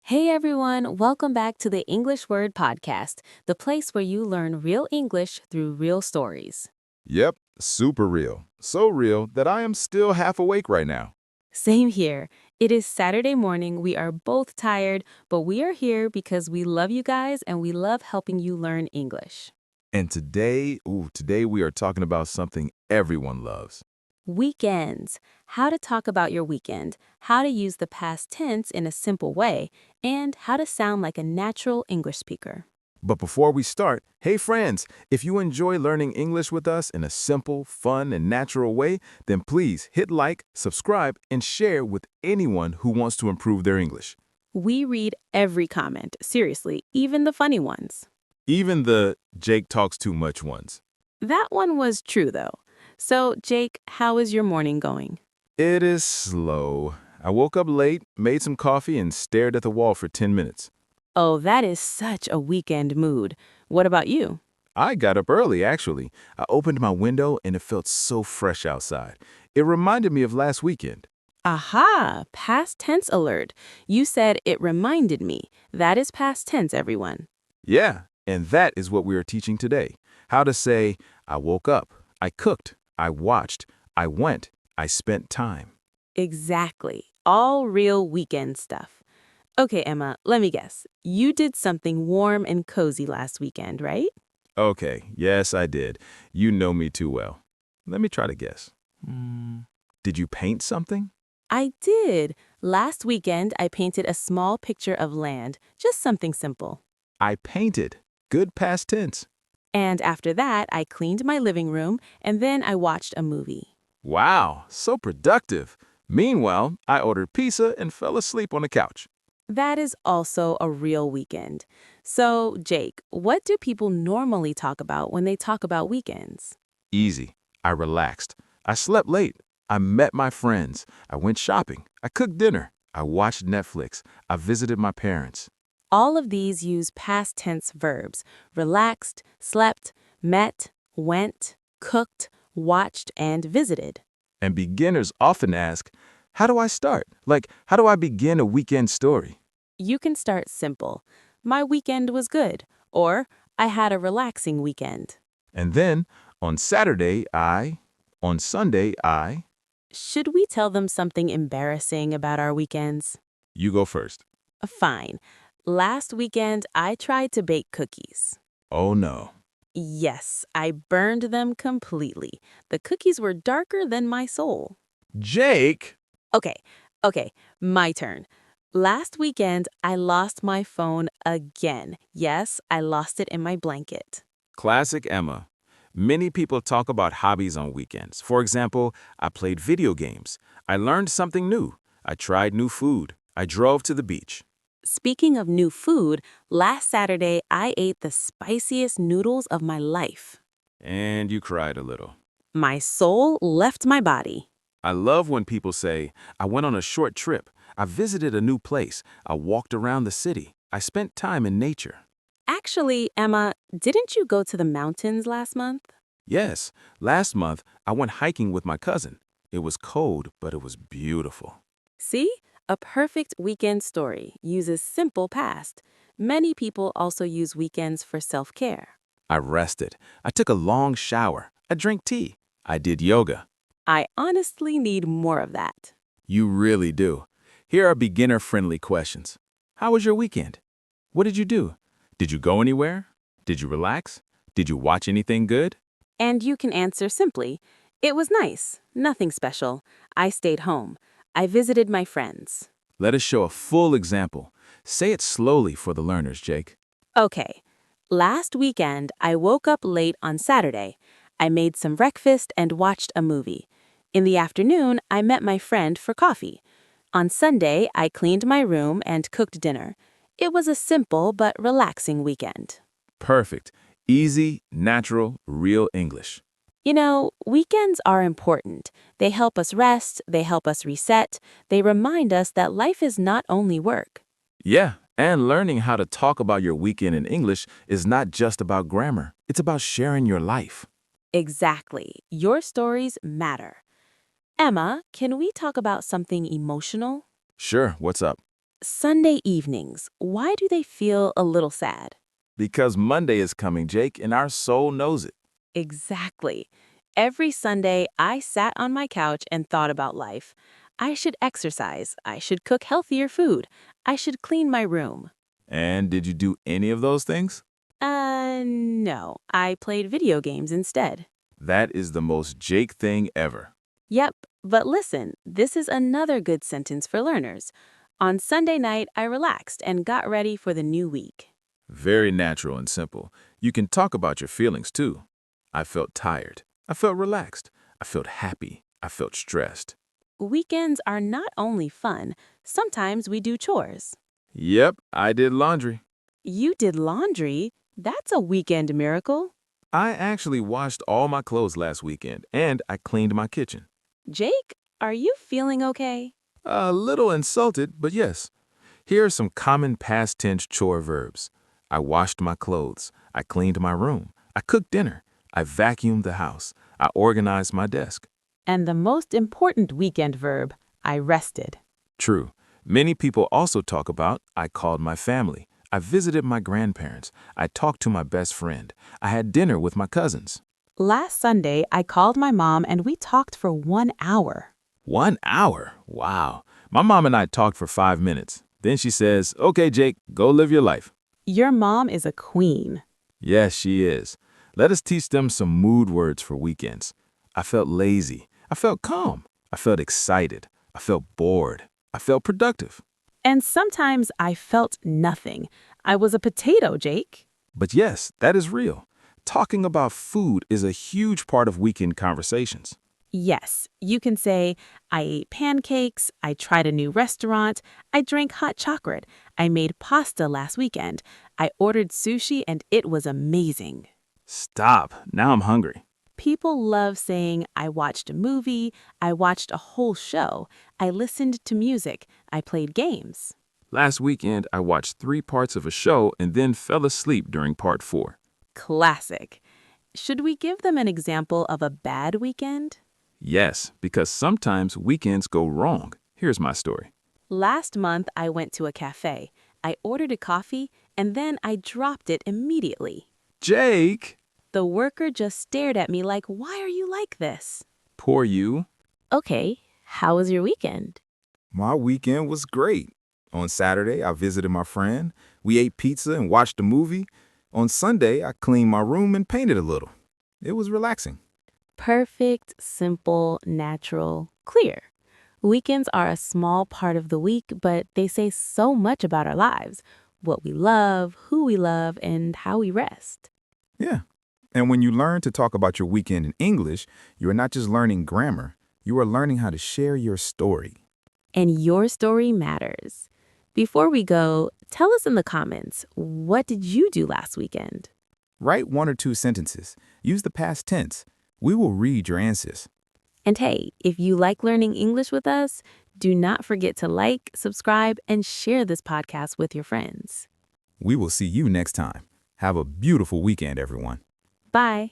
Hey everyone, welcome back to the English Word Podcast, the place where you learn real English through real stories. Yep, super real. So real that I am still half awake right now. Same here. It is Saturday morning. We are both tired, but we are here because we love you guys and we love helping you learn English. And today we are talking about something everyone loves. Weekends. How to talk about your weekend, how to use the past tense in a simple way, and how to sound like a natural English speaker. But before we start, hey friends, if you enjoy learning English with us in a simple, fun, and natural way, then please hit like, subscribe, and share with anyone who wants to improve their English. We read every comment, seriously, even the funny ones. Even the Jake talks too much ones. That one was true, though. So, Jake, how is your morning going? It is slow. I woke up late, made some coffee, and stared at the wall for 10 minutes. Oh, that is such a weekend mood. What about you? I got up early, actually. I opened my window and it felt so fresh outside. It reminded me of last weekend. Aha! Past tense alert. You said it reminded me. That is past tense, everyone. Yeah, and that is what we are teaching today. How to say, I woke up, I cooked, I watched, I went, I spent time. Exactly. All real weekend stuff. Okay, Emma, let me guess. You did something warm and cozy last weekend, right? Okay, yes, I did. You know me too well. Let me try to guess. Did you paint something? I did. Last weekend, I painted a small picture of land, just something simple. I painted. Good past tense. And after that, I cleaned my living room, and then I watched a movie. Wow, so productive. Meanwhile, I ordered pizza and fell asleep on the couch. That is also a real weekend. So, Jake, what do people normally talk about when they talk about weekends? Easy. I relaxed. I slept late. I met my friends. I went shopping. I cooked dinner. I watched Netflix. I visited my parents. All of these use past tense verbs: relaxed, slept, met, went, cooked, watched, and visited. And beginners often ask, how do I start? Like, how do I begin a weekend story? You can start simple. My weekend was good. Or, I had a relaxing weekend. And then, on Saturday, on Sunday, Should we tell them something embarrassing about our weekends? you go first. Fine. Last weekend, I tried to bake cookies. Oh no. Yes, I burned them completely. The cookies were darker than my soul. Jake! Okay, okay, my turn. Last weekend, I lost my phone again. Yes, I lost it in my blanket. Classic Emma. Many people talk about hobbies on weekends. For example, I played video games. I learned something new. I tried new food. I drove to the beach. Speaking of new food, last Saturday, I ate the spiciest noodles of my life. And you cried a little. My soul left my body. I love when people say, I went on a short trip. I visited a new place. I walked around the city. I spent time in nature. Actually, Emma, didn't you go to the mountains last month? Yes, last month I went hiking with my cousin. It was cold, but it was beautiful. See? A perfect weekend story uses simple past. Many people also use weekends for self-care. I rested. I took a long shower. I drank tea. I did yoga. I honestly need more of that. You really do. Here are beginner-friendly questions. How was your weekend? What did you do? Did you go anywhere? Did you relax? Did you watch anything good? And you can answer simply, it was nice, nothing special. I stayed home. I visited my friends. Let us show a full example. Say it slowly for the learners, Jake. Okay, last weekend I woke up late on Saturday. I made some breakfast and watched a movie. In the afternoon, I met my friend for coffee. On Sunday, I cleaned my room and cooked dinner. It was a simple but relaxing weekend. Perfect. Easy, natural, real English. You know, weekends are important. They help us rest, they help us reset, they remind us that life is not only work. Yeah, and learning how to talk about your weekend in English is not just about grammar. It's about sharing your life. Exactly. Your stories matter. Emma, can we talk about something emotional? Sure, what's up? Sunday evenings, why do they feel a little sad? Because Monday is coming, Jake, and our soul knows it. Exactly. Every Sunday, I sat on my couch and thought about life. I should exercise. I should cook healthier food. I should clean my room. And did you do any of those things? No. I played video games instead. That is the most Jake thing ever. Yep, but listen, this is another good sentence for learners. On Sunday night, I relaxed and got ready for the new week. Very natural and simple. You can talk about your feelings too. I felt tired. I felt relaxed. I felt happy. I felt stressed. Weekends are not only fun, sometimes we do chores. Yep, I did laundry. You did laundry? That's a weekend miracle. I actually washed all my clothes last weekend, and I cleaned my kitchen. Jake, are you feeling okay? A little insulted, but yes. Here are some common past tense chore verbs. I washed my clothes. I cleaned my room. I cooked dinner. I vacuumed the house. I organized my desk. And the most important weekend verb, I rested. True. Many people also talk about I called my family. I visited my grandparents. I talked to my best friend. I had dinner with my cousins. Last Sunday, I called my mom and we talked for 1 hour. 1 hour? Wow. My mom and I talked for 5 minutes. Then she says, "Okay, Jake, go live your life." Your mom is a queen. Yes, she is. Let us teach them some mood words for weekends. I felt lazy. I felt calm. I felt excited. I felt bored. I felt productive. And sometimes I felt nothing. I was a potato, Jake. But yes, that is real. Talking about food is a huge part of weekend conversations. Yes, you can say, I ate pancakes, I tried a new restaurant, I drank hot chocolate, I made pasta last weekend, I ordered sushi and it was amazing. Stop. Now I'm hungry. People love saying, I watched a movie, I watched a whole show, I listened to music, I played games. Last weekend, I watched 3 parts of a show and then fell asleep during part 4. Classic. Should we give them an example of a bad weekend? Yes, because sometimes weekends go wrong. Here's my story. Last month, I went to a cafe. I ordered a coffee, and then I dropped it immediately. Jake! The worker just stared at me like, why are you like this? Poor you. Okay, how was your weekend? My weekend was great. On Saturday, I visited my friend. We ate pizza and watched a movie. On Sunday, I cleaned my room and painted a little. It was relaxing. Perfect, simple, natural, clear. Weekends are a small part of the week, but they say so much about our lives, what we love, who we love, and how we rest. Yeah. And when you learn to talk about your weekend in English, you are not just learning grammar, you are learning how to share your story. And your story matters. Before we go, tell us in the comments, what did you do last weekend? Write 1 or 2 sentences. Use the past tense. We will read your answers. And hey, if you like learning English with us, do not forget to like, subscribe, and share this podcast with your friends. We will see you next time. Have a beautiful weekend, everyone. Bye.